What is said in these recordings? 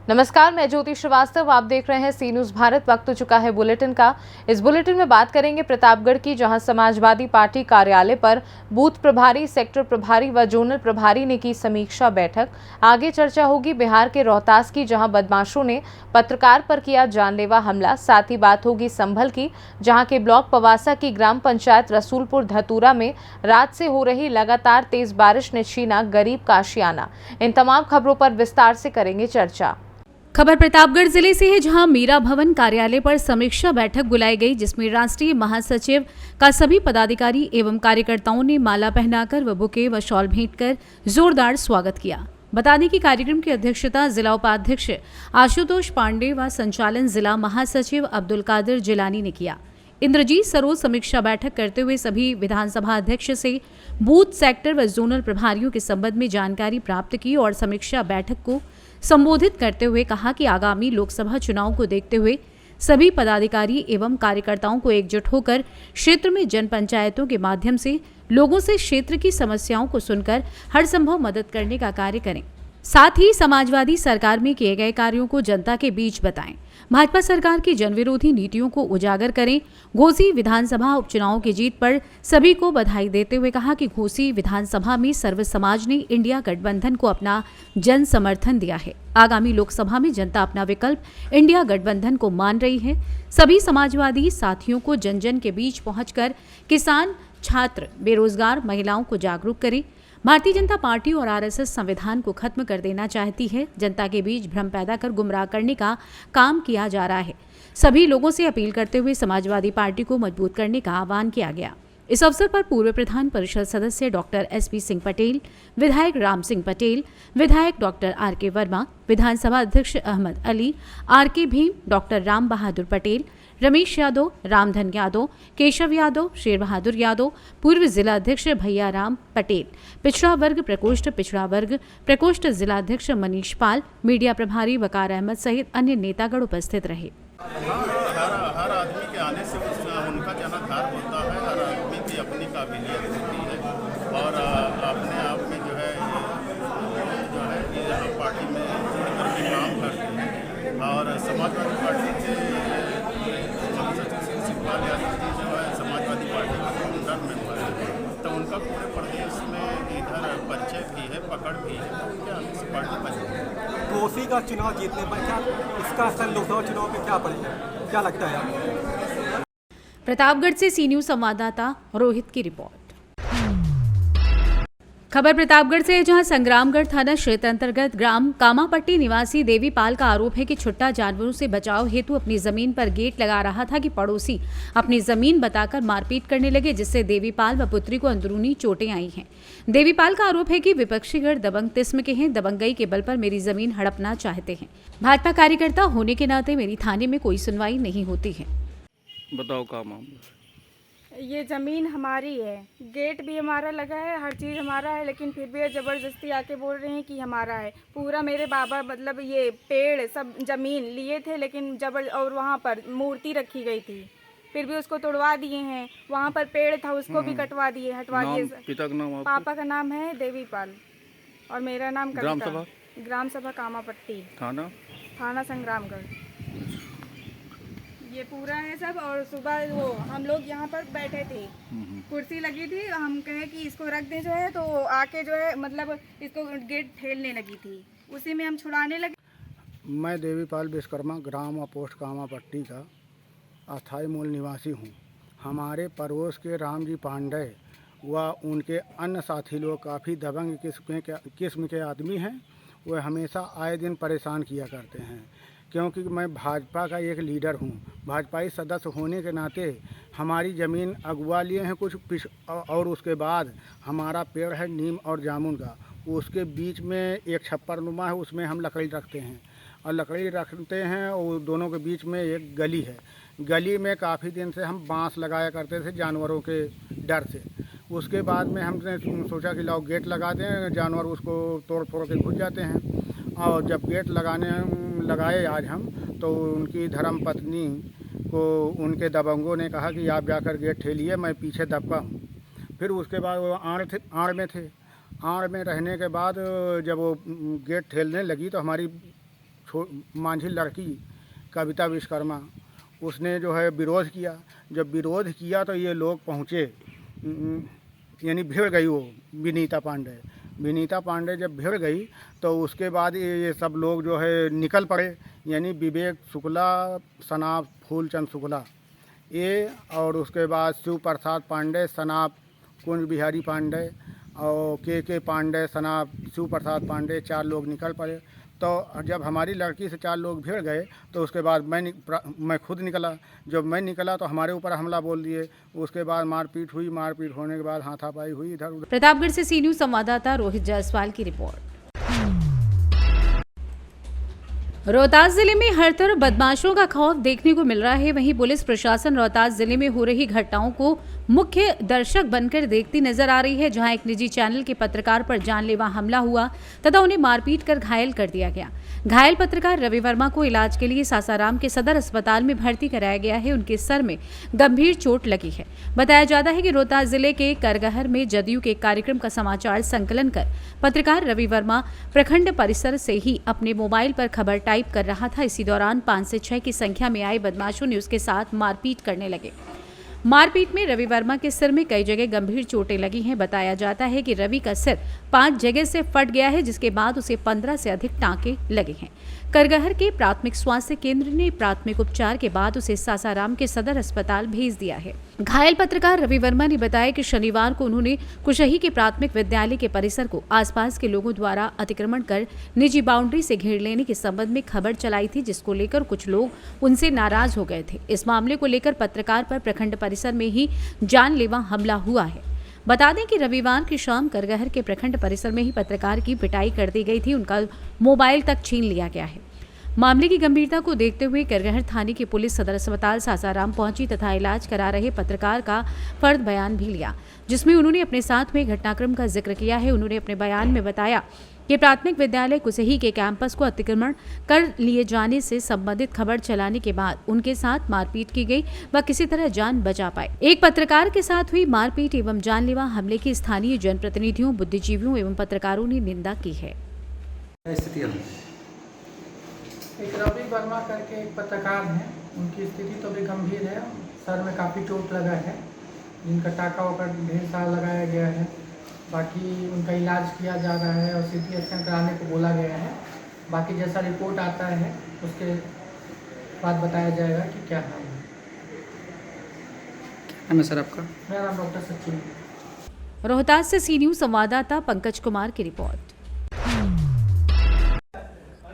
नमस्कार, मैं ज्योति श्रीवास्तव। आप देख रहे हैं सी न्यूज भारत। वक्त हो चुका है बुलेटिन का। इस बुलेटिन में बात करेंगे प्रतापगढ़ की, जहां समाजवादी पार्टी कार्यालय पर बूथ प्रभारी, सेक्टर प्रभारी व जोनल प्रभारी ने की समीक्षा बैठक। आगे चर्चा होगी बिहार के रोहतास की, जहां बदमाशों ने पत्रकार पर किया जानलेवा हमला। साथ ही बात होगी संभल की, जहां के ब्लॉक पवासा की ग्राम पंचायत रसूलपुर धतूरा में रात से हो रही लगातार तेज बारिश ने छीना गरीब का आशियाना। इन तमाम खबरों पर विस्तार से करेंगे चर्चा। खबर प्रतापगढ़ जिले से है, जहां मीरा भवन कार्यालय पर समीक्षा बैठक बुलाई गई, जिसमें राष्ट्रीय महासचिव का सभी पदाधिकारी एवं कार्यकर्ताओं ने माला पहनाकर व बुके व शॉल भेंट कर जोरदार स्वागत किया। बता दें कि कार्यक्रम की अध्यक्षता जिला उपाध्यक्ष आशुतोष पांडे व संचालन जिला महासचिव अब्दुल कादिर जिलानी ने किया। इंद्रजीत सरोज समीक्षा बैठक करते हुए सभी विधानसभा अध्यक्ष से बूथ, सेक्टर व जोनल प्रभारियों के संबंध में जानकारी प्राप्त की और समीक्षा बैठक को संबोधित करते हुए कहा कि आगामी लोकसभा चुनाव को देखते हुए सभी पदाधिकारी एवं कार्यकर्ताओं को एकजुट होकर क्षेत्र में जन पंचायतों के माध्यम से लोगों से क्षेत्र की समस्याओं को सुनकर हर संभव मदद करने का कार्य करें। साथ ही समाजवादी सरकार में किए गए कार्यों को जनता के बीच बताएं। भाजपा सरकार की जनविरोधी नीतियों को उजागर करें। घोसी विधानसभा उपचुनाव की जीत पर सभी को बधाई देते हुए कहा कि घोसी विधानसभा में सर्व समाज ने इंडिया गठबंधन को अपना जन समर्थन दिया है। आगामी लोकसभा में जनता अपना विकल्प इंडिया गठबंधन को मान रही है। सभी समाजवादी साथियों को जन जन के बीच पहुंचकर किसान, छात्र, बेरोजगार महिलाओं को जागरूक करें। भारतीय जनता पार्टी और आरएसएस संविधान को खत्म कर देना चाहती है। जनता के बीच भ्रम पैदा कर गुमराह करने का काम किया जा रहा है। सभी लोगों से अपील करते हुए समाजवादी पार्टी को मजबूत करने का आह्वान किया गया। इस अवसर पर पूर्व प्रधान परिषद सदस्य डॉक्टर एसपी सिंह पटेल, विधायक राम सिंह पटेल, विधायक डॉक्टर आर.के. वर्मा, विधानसभा अध्यक्ष अहमद अली, आर.के. भीम, डॉक्टर राम बहादुर पटेल, रमेश यादव, रामधन यादव, केशव यादव, शेर बहादुर यादव, पूर्व जिला अध्यक्ष भैया राम पटेल, पिछड़ा वर्ग प्रकोष्ठ जिला अध्यक्ष मनीष पाल, मीडिया प्रभारी वकार अहमद सहित अन्य नेतागण उपस्थित रहे। हर आदमी के आने से उनका जनाधार होता है। हर आदमी की अपनी काबिलियत होती है और अपने आप में जो है ये यहाँ पार्टी में जुड़कर के काम करते हैं। और समाजवादी पार्टी के महासचिव शिवपाल यादव जी जो है समाजवादी पार्टी का फाउंडर मेंबर है, तो उनका पूरे प्रदेश में इधर परिचय भी है, पकड़ भी है, तो उनके आने से पार्टी बनी। घोसी का चुनाव जीतने पर क्या इसका असर लोकसभा चुनाव में क्या पड़ेगा, क्या लगता है आपको? प्रतापगढ़ से सी न्यूज संवाददाता रोहित की रिपोर्ट। खबर प्रतापगढ़ से है, जहां संग्रामगढ़ थाना क्षेत्र अंतर्गत ग्राम कामापट्टी निवासी देवीपाल का आरोप है कि छुट्टा जानवरों से बचाव हेतु अपनी जमीन पर गेट लगा रहा था कि पड़ोसी अपनी जमीन बताकर मारपीट करने लगे, जिससे देवीपाल व पुत्री को अंदरूनी चोटें आई हैं। देवीपाल का आरोप है कि विपक्षी गढ़ दबंग किस्म के हैं, दबंगई के बल पर मेरी जमीन हड़पना चाहते हैं। भाजपा कार्यकर्ता होने के नाते मेरी थाने में कोई सुनवाई नहीं होती है। बताओ क्या मामला? ये ज़मीन हमारी है, गेट भी हमारा लगा है, हर चीज़ हमारा है, लेकिन फिर भी ये ज़बरदस्ती आके बोल रहे हैं कि हमारा है पूरा। मेरे बाबा मतलब ये पेड़ सब ज़मीन लिए थे, लेकिन और वहाँ पर मूर्ति रखी गई थी, फिर भी उसको तोड़वा दिए हैं। वहाँ पर पेड़ था, उसको भी कटवा दिए, हटवा दिए। पिता का नाम? पापा का नाम है देवीपाल और मेरा नाम कविता। ग्राम सभा कामापट्टी, थाना संग्रामगढ़। ये पूरा है सब। और सुबह वो हम लोग यहाँ पर बैठे थे, कुर्सी लगी थी, हम कहे कि इसको रख दे जो है, तो आके जो है मतलब इसको गेट ठेलने लगी थी, उसी में हम छुड़ाने लगे। मैं देवीपाल विश्वकर्मा ग्राम और पोस्ट कामापट्टी का अस्थायी मूल निवासी हूँ। हमारे पड़ोस के रामजी पांडे व उनके अन्य साथी लोग काफ़ी दबंग किस्म के आदमी हैं। वह हमेशा आए दिन परेशान किया करते हैं, क्योंकि मैं भाजपा का एक लीडर हूँ। भाजपाई सदस्य होने के नाते हमारी ज़मीन अगवा लिए हैं कुछ और उसके बाद हमारा पेड़ है नीम और जामुन का, उसके बीच में एक छप्परनुमा है, उसमें हम लकड़ी रखते हैं और लकड़ी रखते हैं और दोनों के बीच में एक गली है। गली में काफ़ी दिन से हम बांस लगाया करते थे जानवरों के डर से। उसके बाद में हमने सोचा कि लाओ गेट लगा दें, जानवर उसको तोड़ फोड़ के घुस जाते हैं। और जब गेट लगाए आज हम, तो उनकी धर्मपत्नी को उनके दबंगों ने कहा कि आप जाकर गेट ठेलिए, मैं पीछे दबका हूँ। फिर उसके बाद वो आड़ में थे। आड़ में रहने के बाद जब वो गेट ठेलने लगी तो हमारी मांझी लड़की कविता विश्वकर्मा, उसने जो है विरोध किया। जब विरोध किया तो ये लोग पहुँचे, यानी भिड़ गई वो विनीता पांडे जब भिड़ गई तो उसके बाद ये सब लोग जो है निकल पड़े, यानी विवेक शुक्ला, सनाब फूलचंद शुक्ला ये, और उसके बाद शिव प्रसाद पांडे, सनाब कुंज बिहारी पांडे, और के पांडे, सनाब शिव प्रसाद पांडे, 4 लोग निकल पड़े। तो जब हमारी लड़की से 4 लोग भिड़ गए तो उसके बाद मैं खुद निकला। जब मैं निकला तो हमारे ऊपर हमला बोल दिए। उसके बाद मारपीट हुई, मारपीट होने के बाद हाथापाई हुई इधर उधर। प्रतापगढ़ से सी न्यूज संवाददाता रोहित जायसवाल की रिपोर्ट। रोहतास जिले में हर तरफ बदमाशों का खौफ देखने को मिल रहा है। वहीं पुलिस प्रशासन रोहतास जिले में हो रही घटनाओं को मुख्य दर्शक बनकर देखती नजर आ रही है, जहां एक निजी चैनल के पत्रकार पर जानलेवा हमला हुआ तथा उन्हें मारपीट कर घायल कर दिया गया। घायल पत्रकार रवि वर्मा को इलाज के लिए सासाराम के सदर अस्पताल में भर्ती कराया गया है। उनके सर में गंभीर चोट लगी है। बताया जाता है कि रोहतास जिले के करगहर में जदयू के कार्यक्रम का समाचार संकलन कर पत्रकार रवि वर्मा प्रखंड परिसर से ही अपने मोबाइल पर खबर टाइप कर रहा था। इसी दौरान 5 से 6 की संख्या में आए बदमाशों ने उसके साथ मारपीट करने लगे। मारपीट में रवि वर्मा के सिर में कई जगह गंभीर चोटें लगी हैं। बताया जाता है कि रवि का सिर 5 जगह से फट गया है, जिसके बाद उसे 15 से अधिक टांके लगे हैं। करगहर के प्राथमिक स्वास्थ्य केंद्र ने प्राथमिक उपचार के बाद उसे सासाराम के सदर अस्पताल भेज दिया है। घायल पत्रकार रवि वर्मा ने बताया कि शनिवार को उन्होंने कुशही के प्राथमिक विद्यालय के परिसर को आसपास के लोगों द्वारा अतिक्रमण कर निजी बाउंड्री से घेर लेने के संबंध में खबर चलाई थी, जिसको लेकर कुछ लोग उनसे नाराज हो गए थे। इस मामले को लेकर पत्रकार पर प्रखंड परिसर में ही जानलेवा हमला हुआ है। बता दें कि रविवार की शाम करगहर के प्रखंड परिसर में ही पत्रकार की पिटाई कर दी गई थी। उनका मोबाइल तक छीन लिया गया है। मामले की गंभीरता को देखते हुए करगहर थाने की पुलिस सदर अस्पताल सासाराम पहुंची तथा इलाज करा रहे पत्रकार का फर्द बयान भी लिया, जिसमें उन्होंने अपने साथ हुए घटनाक्रम का जिक्र किया है। उन्होंने अपने बयान में बताया कि प्राथमिक विद्यालय कुसही के कैंपस को अतिक्रमण कर लिए जाने से संबंधित खबर चलाने के बाद उनके साथ मारपीट की गई, वह किसी तरह जान बचा पाए। एक पत्रकार के साथ हुई मारपीट एवं जानलेवा हमले की स्थानीय जनप्रतिनिधियों, बुद्धिजीवियों एवं पत्रकारों ने निंदा की है। एक रवि वर्मा करके एक पत्रकार हैं, उनकी स्थिति तो भी गंभीर है। सर में काफ़ी चोट लगा है, जिनका टाका होकर ढेर सारा लगाया गया है। बाकी उनका इलाज किया जा रहा है और CT स्कैन कराने को बोला गया है। बाकी जैसा रिपोर्ट आता है उसके बाद बताया जाएगा कि क्या नाम है। क्या सर आपका? मेरा नाम डॉक्टर सचिन। रोहतास से सी न्यूज संवाददाता पंकज कुमार की रिपोर्ट।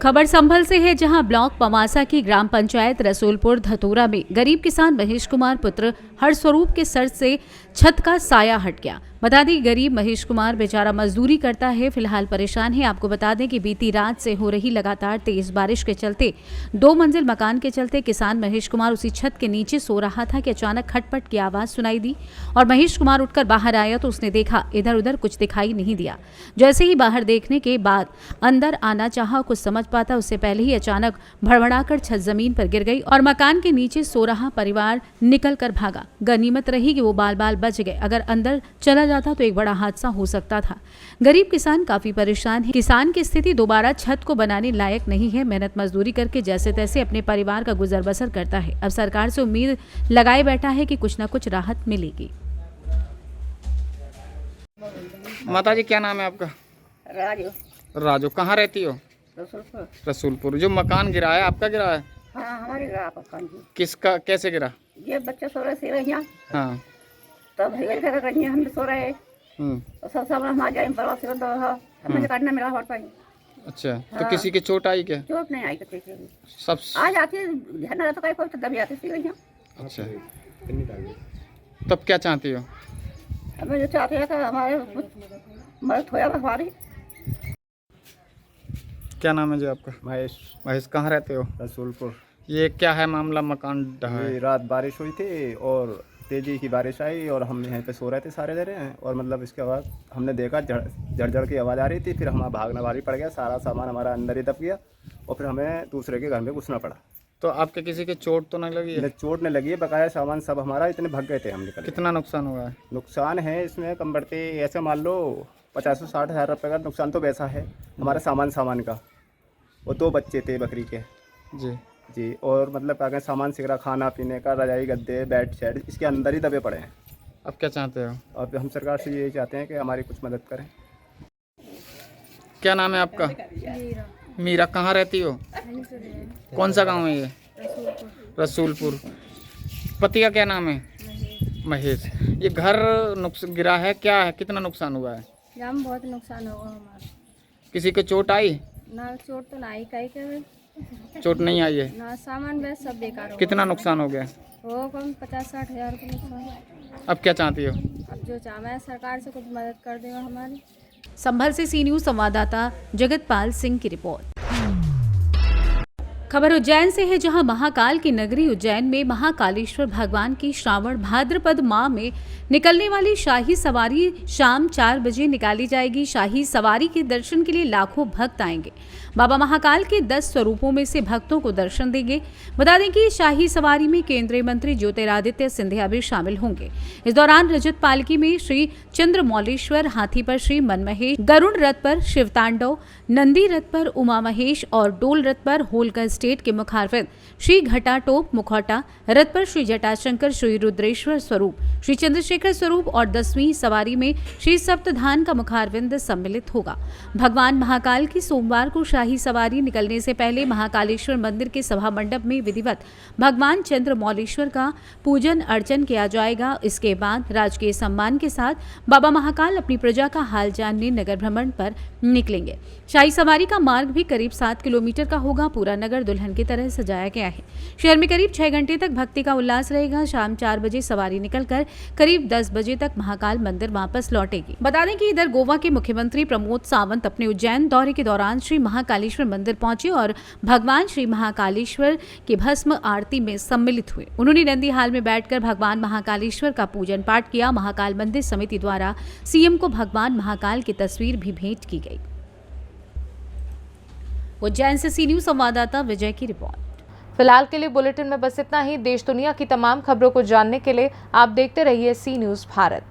खबर संभल से है, जहां ब्लॉक पमासा की ग्राम पंचायत रसूलपुर धतूरा में गरीब किसान महेश कुमार पुत्र हरस्वरूप के सर से छत का साया हट गया। बता दें गरीब महेश कुमार बेचारा मजदूरी करता है, फिलहाल परेशान है। आपको बता दें कि बीती रात से हो रही लगातार तेज बारिश के चलते 2 मंजिल मकान के चलते किसान महेश कुमार उसी छत के नीचे सो रहा था कि अचानक खटपट की आवाज सुनाई दी और महेश कुमार उठकर बाहर आया तो उसने देखा इधर उधर कुछ दिखाई नहीं दिया। जैसे ही बाहर देखने के बाद अंदर आना चाहा, कुछ समझ पाता उससे पहले ही अचानक भड़बड़ाकर छत जमीन पर गिर गई और मकान के नीचे सो रहा परिवार निकल कर भागा। गनीमत रही कि वो बाल बाल बच गए, अगर अंदर चला जाता तो एक बड़ा हादसा हो सकता था। गरीब किसान काफी परेशान है। किसान की स्थिति दोबारा छत को बनाने लायक नहीं है। मेहनत मजदूरी करके जैसे तैसे अपने परिवार का गुजर बसर करता है। अब सरकार से उम्मीद लगाए बैठा है कि कुछ न कुछ राहत मिलेगी। माता जी क्या नाम है आपका? राजू। कहाँ रहती हो? रसूलपुर। जो मकान गिरा है आपका गिरा है? हाँ, हमारे गिरा मकान। किसका, कैसे गिरा? ये बच्चे सो रहे थे यहाँ। हाँ, तब हम भी सो रहे तो सब सामान हमारे जाए प्रवासी को हमें काटना मिला हमारे पास। अच्छा। हाँ। तो किसी की चोट आई क्या? चोट नहीं आई किसी की। सब आ जाती ध्यान रहता है, कोई तो दबी आती थी यहाँ। अच्छा। तब क्या चाहती हो? हमें जो चाहते हैं कि हमारे मदद हो जाए हमारी। क्या नाम है जी आपका? महेश। कहाँ रहते हो? रसूलपुर। ये क्या है मामला? मकान ढहा है। रात बारिश हुई थी और तेजी की बारिश आई और हम यहीं पे सो रहे थे सारे जने और मतलब इसके बाद हमने देखा जड़ की आवाज़ आ रही थी। फिर हमारा भागना भारी पड़ गया, सारा सामान हमारा अंदर ही दब गया और फिर हमें दूसरे के घर में घुसना पड़ा। तो आपके किसी की चोट तो नहीं लगी है? चोट नहीं लगी है, बकाया सामान सब हमारा इतने भग गए थे हम निकल। कितना नुकसान हुआ है? नुकसान है इसमें कम बढ़ते ऐसे मान लो 50 से 60 हज़ार रुपये का नुकसान तो वैसा है हमारा सामान का। और 2 बच्चे थे बकरी के जी। जी। और मतलब क्या कहें, सामान सिगरा, खाना पीने का, रजाई गद्दे, बेड शेड इसके अंदर ही दबे पड़े हैं। अब क्या चाहते हो? अब हम सरकार से यही चाहते हैं कि हमारी कुछ मदद करें। क्या नाम है आपका? मीरा। कहाँ रहती हो? कौन सा गांव है ये? रसूलपुर। पति का क्या नाम है? महेश। ये घर गिरा है, क्या है, कितना नुकसान हुआ है? जाम बहुत नुकसान होगा हमारा। किसी को चोट आई? ना चोट तो ना आई, कहीं के चोट नहीं आई है ना, सामान वैसे सब बेकार हो कितना नुकसान हो गया? वो कम 50-60 हज़ार का नुकसान। अब क्या चाहती हो? अब जो चाहे सरकार से कुछ मदद कर देगा हमारी। संभल से सी न्यूज़ संवाददाता जगतपाल सिंह की रिपोर्ट। खबर उज्जैन से है, जहां महाकाल की नगरी उज्जैन में महाकालेश्वर भगवान की श्रावण भाद्रपद माह में निकलने वाली शाही सवारी शाम 4 बजे निकाली जाएगी। शाही सवारी के दर्शन के लिए लाखों भक्त आएंगे। बाबा महाकाल के 10 स्वरूपों में से भक्तों को दर्शन देंगे। बता दें कि शाही सवारी में केंद्रीय मंत्री ज्योतिरादित्य सिंधिया भी शामिल होंगे। इस दौरान रजत पालकी में श्री चंद्रमौलेश्वर, हाथी पर श्री मनमहेश, गरुड़ रथ पर शिवतांडव, नंदी रथ पर उमा महेश और डोल रथ पर होलकर स्टेट के मुखारविंद श्री घटाटोप मुखौटा, रथ पर श्री जटाशंकर, श्री रुद्रेश्वर स्वरूप, श्री चंद्रशेखर स्वरूप और 10वीं सवारी में श्री सप्तधान का मुखारविंद सम्मिलित होगा। भगवान महाकाल की सोमवार को शाही सवारी निकलने से पहले महाकालेश्वर मंदिर के सभा मंडप में विधिवत भगवान चंद्रमौलेश्वर का पूजन अर्चन किया जाएगा। इसके बाद राजकीय सम्मान के साथ बाबा महाकाल अपनी प्रजा का हाल जानने नगर भ्रमण पर निकलेंगे। शाही सवारी का मार्ग भी करीब 7 किलोमीटर का होगा। पूरा नगर दुल्हन की तरह सजाया गया है। शहर में करीब 6 घंटे तक भक्ति का उल्लास रहेगा। शाम 4 बजे सवारी निकलकर करीब 10 बजे तक महाकाल मंदिर वापस लौटेगी। बता दें कि इधर गोवा के मुख्यमंत्री प्रमोद सावंत अपने उज्जैन दौरे के दौरान श्री महाकालेश्वर मंदिर पहुंचे और भगवान श्री महाकालेश्वर की भस्म आरती में सम्मिलित हुए। उन्होंने नंदी हाल में बैठकर भगवान महाकालेश्वर का पूजन पाठ किया। महाकाल मंदिर समिति द्वारा सीएम को भगवान महाकाल की तस्वीर भी भेंट की गई। उज्जैन से सी न्यूज़ संवाददाता विजय की रिपोर्ट। फिलहाल के लिए बुलेटिन में बस इतना ही। देश दुनिया की तमाम खबरों को जानने के लिए आप देखते रहिए सी न्यूज़ भारत।